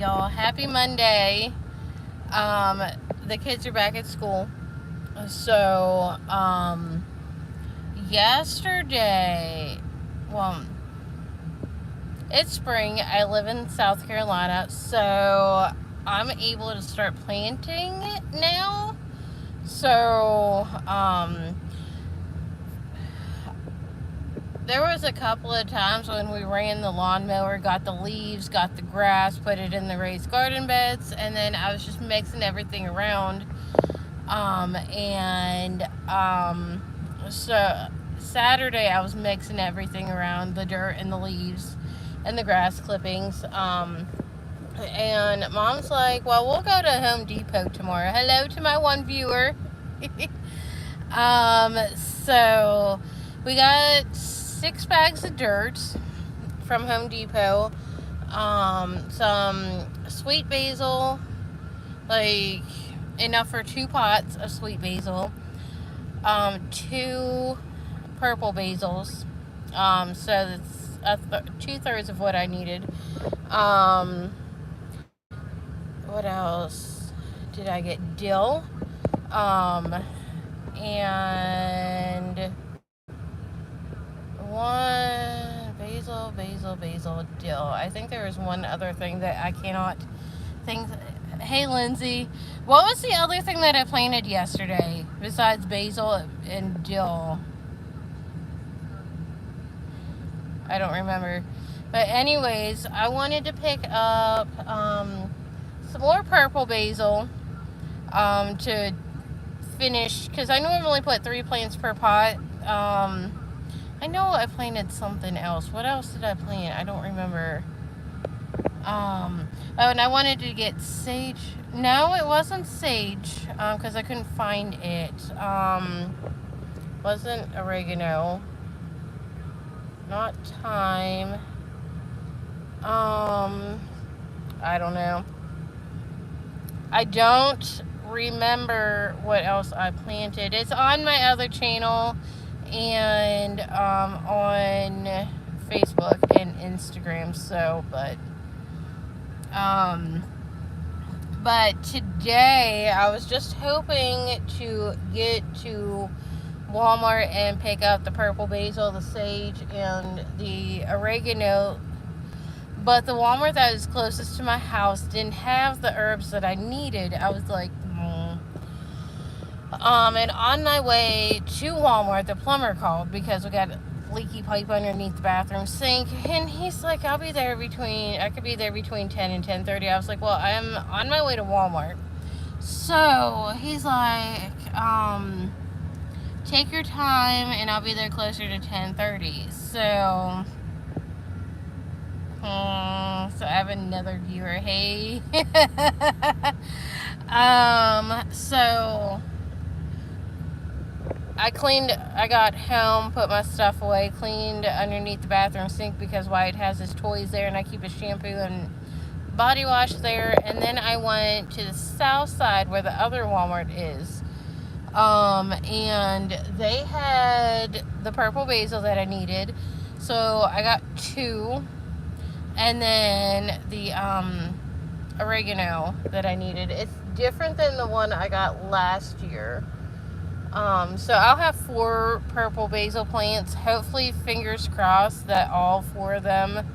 Y'all, happy Monday. Um, the kids are back at school. So, yesterday, well, it's spring. I live in South Carolina, so I'm able to start planting now. So, there was a couple of times when we ran the lawnmower, got the leaves, got the grass, put it in the raised garden beds, and then I was just mixing everything around. So Saturday I was mixing everything around, the dirt and the leaves and the grass clippings. And Mom's like, well, we'll go to Home Depot tomorrow. Hello to my one viewer. So we got 6 bags of dirt from Home Depot, some sweet basil, like enough for 2 pots of sweet basil, 2 purple basils, so that's 2/3 of what I needed. What else did I get? Dill, and one basil, dill. I think there was one other thing that I cannot think. Hey, Lindsay, what was the other thing that I planted yesterday besides basil and dill? I don't remember. But anyways, I wanted to pick up some more purple basil to finish, because I normally put 3 plants per pot. I know I planted something else. What else did I plant? I don't remember. Oh, and I wanted to get sage. No, it wasn't sage, because I couldn't find it. Wasn't oregano. Not thyme. I don't know. I don't remember what else I planted. It's on my other channel and on Facebook and Instagram. So, but today I was just hoping to get to Walmart and pick up the purple basil, the sage, and the oregano. But the Walmart that was closest to my house didn't have the herbs that I needed. I was like, and on my way to Walmart, the plumber called because we got a leaky pipe underneath the bathroom sink, and he's like, I could be there between 10 and 10:30. I was like, well, I'm on my way to Walmart. So he's like, take your time and I'll be there closer to 10:30. So I have another viewer. Hey. So I got home, put my stuff away, cleaned underneath the bathroom sink because Wyatt has his toys there and I keep his shampoo and body wash there. And then I went to the south side where the other Walmart is. And they had the purple basil that I needed. So I got 2. And then the oregano that I needed. It's different than the one I got last year. So I'll have 4 purple basil plants. Hopefully, fingers crossed that all 4 of them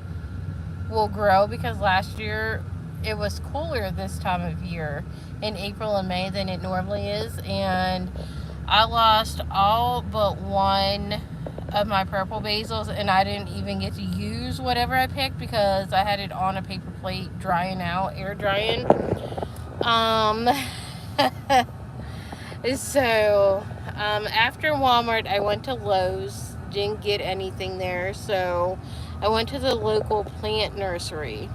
will grow, because last year it was cooler this time of year in April and May than it normally is, and I lost all but one of my purple basils, and I didn't even get to use whatever I picked because I had it on a paper plate drying out, air drying. So after Walmart, I went to Lowe's. Didn't get anything there, so I went to the local plant nursery.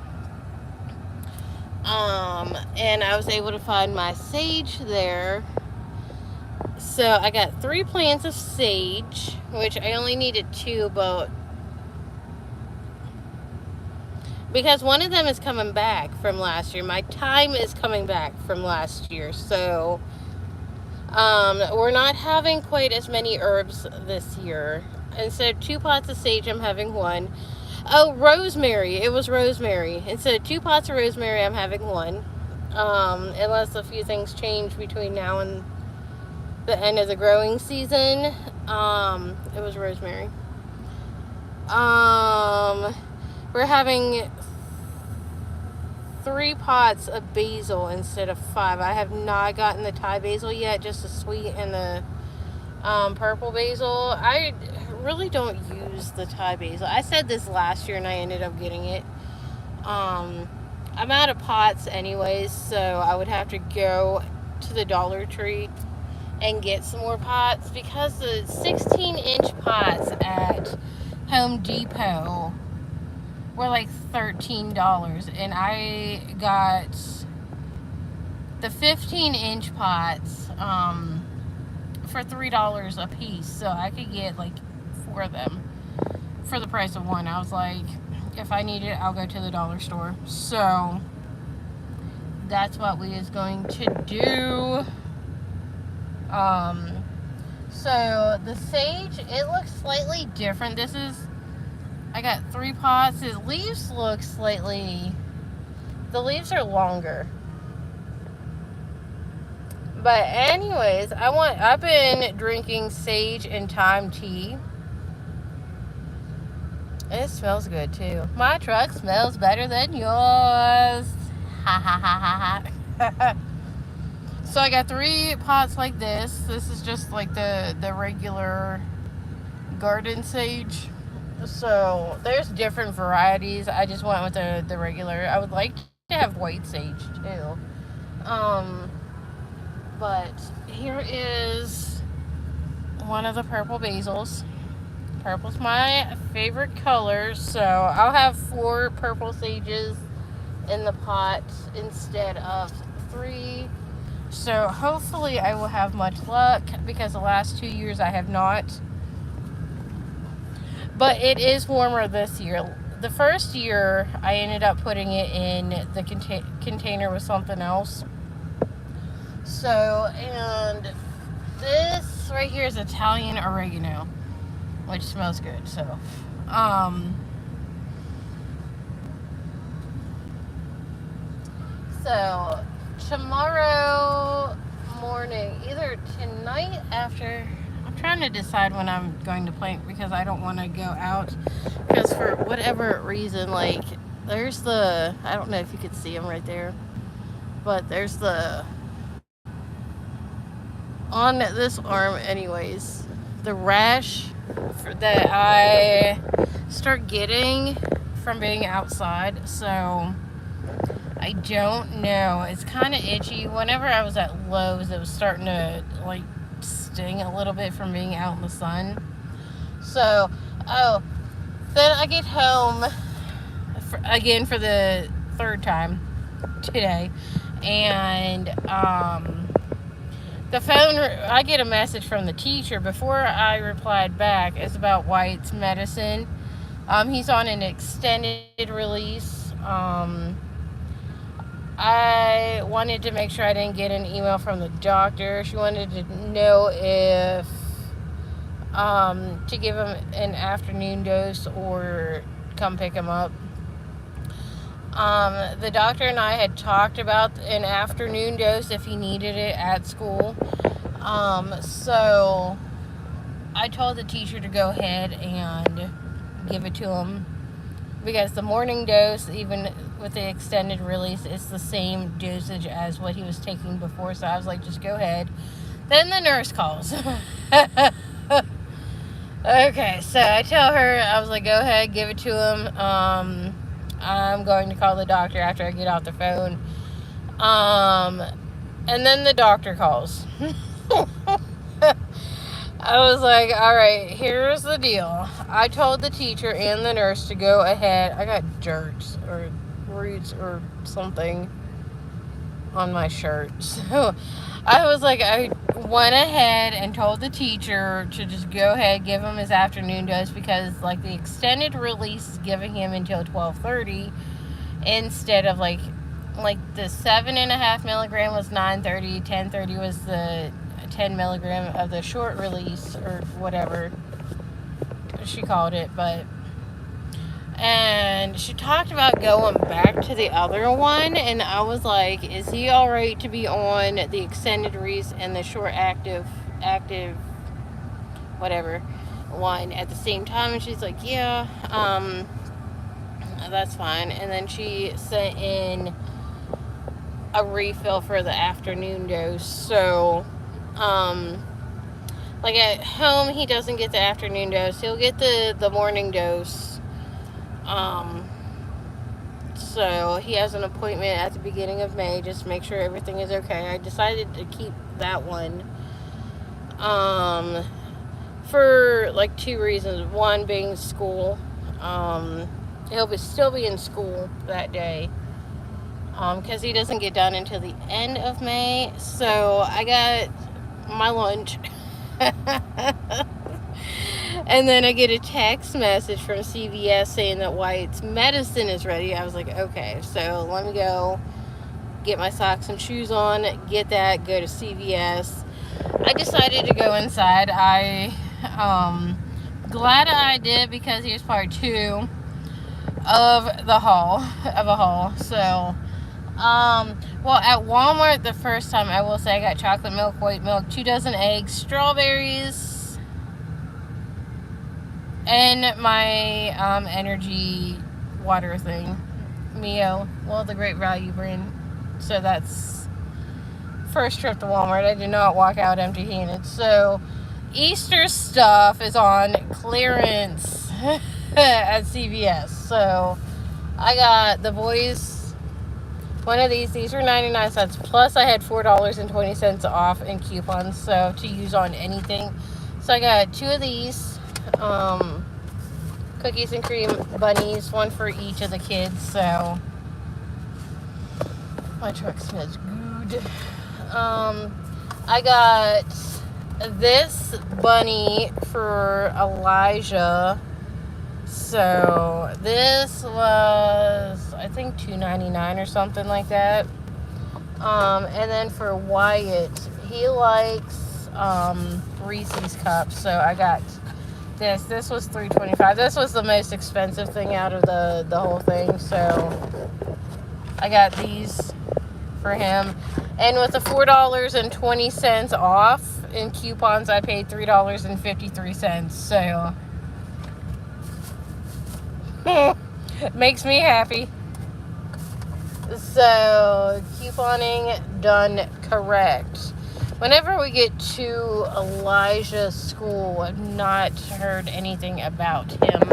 And I was able to find my sage there. So I got 3 plants of sage, which I only needed 2, but because one of them is coming back from last year. My thyme is coming back from last year, so we're not having quite as many herbs this year. Instead of 2 pots of sage, I'm having 1. Oh, rosemary. It was rosemary. Instead of 2 pots of rosemary, I'm having 1. Unless a few things change between now and the end of the growing season. It was rosemary. We're having 3 pots of basil instead of 5. I have not gotten the Thai basil yet, just the sweet and the purple basil. I really don't use the Thai basil. I said this last year and I ended up getting it. I'm out of pots anyways, so I would have to go to the Dollar Tree and get some more pots, because the 16-inch pots at Home Depot were like $13, and I got the 15-inch pots for $3 a piece, so I could get like 4 of them for the price of 1. I was like, if I need it, I'll go to the dollar store. So that's what we is going to do. So the sage, it looks slightly different. This is, I got 3 pots. His leaves look slightly, the leaves are longer. But anyways, I've been drinking sage and thyme tea. It smells good too. My truck smells better than yours. Ha ha ha ha ha. So I got 3 pots like this. This is just like the regular garden sage. So there's different varieties. I just went with the regular. I would like to have white sage too. But here is one of the purple basils. Purple's my favorite color, so I'll have 4 purple sages in the pot instead of 3. So hopefully I will have much luck, because the last 2 years I have not. But it is warmer this year. The first year I ended up putting it in the container with something else. So, and this right here is Italian oregano, which smells good. So, so tomorrow morning, either tonight after, I'm trying to decide when I'm going to plant, because I don't want to go out, because for whatever reason, like, there's the, I don't know if you can see them right there, but there's the, on this arm anyways, the rash that I start getting from being outside. So I don't know, it's kind of itchy. Whenever I was at Lowe's, it was starting to like sting a little bit from being out in the sun. So then I get home again for the 3rd time today, and the phone, I get a message from the teacher. Before I replied back, it's about White's medicine. He's on an extended release. I wanted to make sure I didn't get an email from the doctor. She wanted to know if to give him an afternoon dose or come pick him up. The doctor and I had talked about an afternoon dose if he needed it at school. So I told the teacher to go ahead and give it to him, because the morning dose, even with the extended release, it's the same dosage as what he was taking before. So I was like, just go ahead. Then the nurse calls. Okay, so I tell her, I was like, go ahead, give it to him. I'm going to call the doctor after I get off the phone. And then the doctor calls. I was like, all right, here's the deal. I told the teacher and the nurse to go ahead. I got dirt or roots or something on my shirt. So I was like, I went ahead and told the teacher to just go ahead, give him his afternoon dose, because like the extended release is giving him until 12:30 instead of like the 7.5 milligram was 9:30, 10:30 was the 10 milligram of the short release or whatever she called it. But And she talked about going back to the other one, and I was like, is he alright to be on the extended release and the short active whatever one at the same time? And she's like, yeah, that's fine. And then she sent in a refill for the afternoon dose. So like at home he doesn't get the afternoon dose, he'll get the morning dose. So he has an appointment at the beginning of May just to make sure everything is okay. I decided to keep that one for like 2 reasons. One being school. He'll still be in school that day because he doesn't get done until the end of May. So I got my lunch. And then I get a text message from CVS saying that Wyatt's medicine is ready. I was like, okay, so let me go get my socks and shoes on, get that, go to CVS. I decided to go inside. Glad I did, because here's part 2 of a haul. So, well, at Walmart the first time, I will say I got chocolate milk, white milk, 2 dozen eggs, strawberries, and my energy water thing, Mio, well, the Great Value brand. So that's first trip to Walmart. I did not walk out empty-handed. So Easter stuff is on clearance at CVS. So I got the boys one of these. These were 99 cents. Plus I had $4.20 off in coupons, so to use on anything. So I got 2 of these. Cookies and cream bunnies, 1 for each of the kids. So my truck smells good. I got this bunny for Elijah. So this was, I think, $2.99 or something like that. And then for Wyatt, he likes Reese's cups. So I got this. This was $3.25. This was the most expensive thing out of the whole thing. So I got these for him. And with the $4.20 off in coupons, I paid $3.53. So it makes me happy. So couponing done correct. Whenever we get to Elijah's school, I've not heard anything about him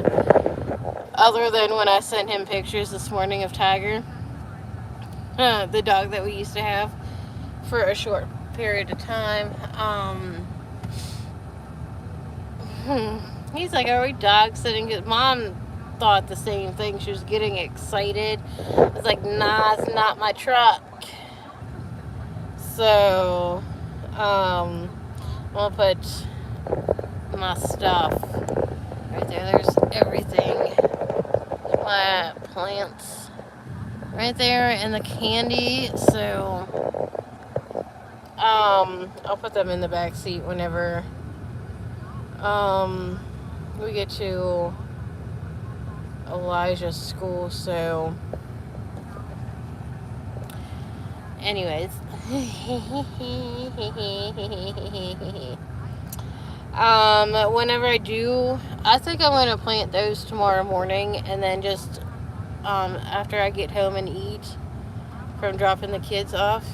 other than when I sent him pictures this morning of Tiger, the dog that we used to have for a short period of time. He's like, are we dog sitting? Mom thought the same thing. She was getting excited. I was like, nah, it's not my truck. So I'm gonna put my stuff right there. There's everything. My plants right there, and the candy. So I'll put them in the back seat whenever we get to Elijah's school. So anyways, whenever I do, I think I'm gonna plant those tomorrow morning, and then just after I get home and eat from dropping the kids off.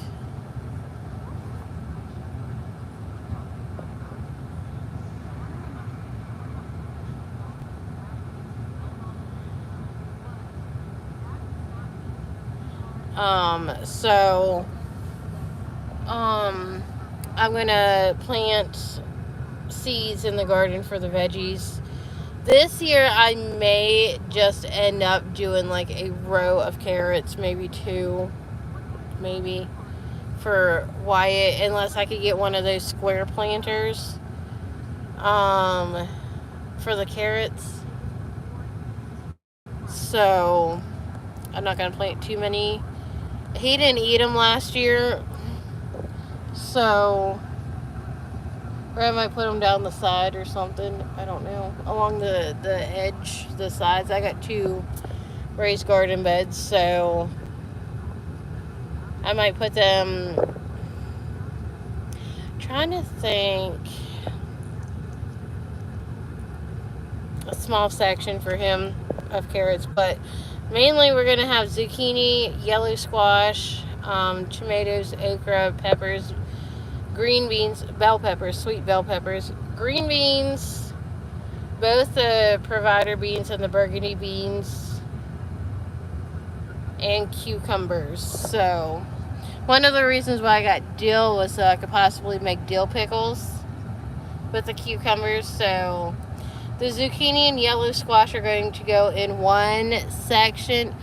So I'm gonna plant seeds in the garden for the veggies. This year I may just end up doing like a row of carrots, maybe 2, maybe, for Wyatt, unless I could get one of those square planters for the carrots. So I'm not gonna plant too many. He didn't eat them last year, so Or I might put them down the side or something. I don't know. Along the edge, the sides. I got 2 raised garden beds, so I might put them. Trying to think. A small section for him of carrots, but mainly we're going to have zucchini, yellow squash, tomatoes, okra, peppers, green beans, bell peppers, sweet bell peppers, green beans, both the provider beans and the burgundy beans, and cucumbers. So one of the reasons why I got dill was so I could possibly make dill pickles with the cucumbers. So the zucchini and yellow squash are going to go in one section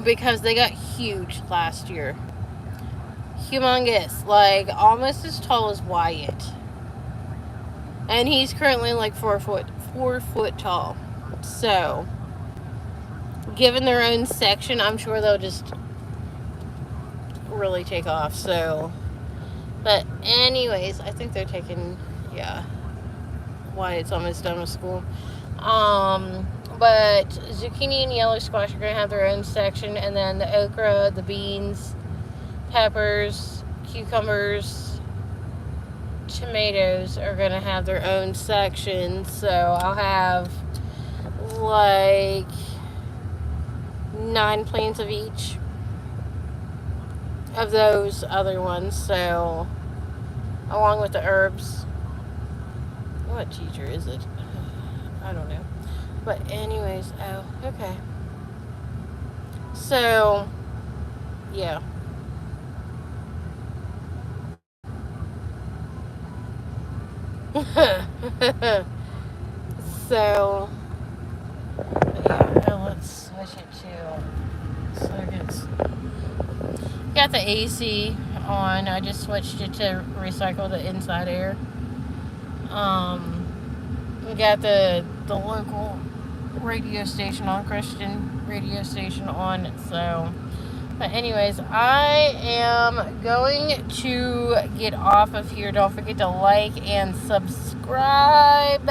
because they got huge last year. Humongous, like almost as tall as Wyatt. And he's currently like 4 foot tall. So, given their own section, I'm sure they'll just really take off. So, but anyways, I think they're taking, yeah, Wyatt's almost done with school. But zucchini and yellow squash are going to have their own section, and then the okra, the beans, peppers, cucumbers, tomatoes are going to have their own section. So I'll have like 9 plants of each of those other ones. So along with the herbs. What teacher is it? I don't know. But anyways, oh, okay. So, yeah. So, yeah, let's switch it to, so it's, got the AC on. I just switched it to recycle the inside air. We got the local radio station on, Christian radio station on. So, but anyways, I am going to get off of here. Don't forget to like and subscribe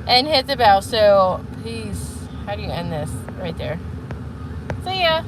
and hit the bell. So, peace. How do you end this? Right there. See ya.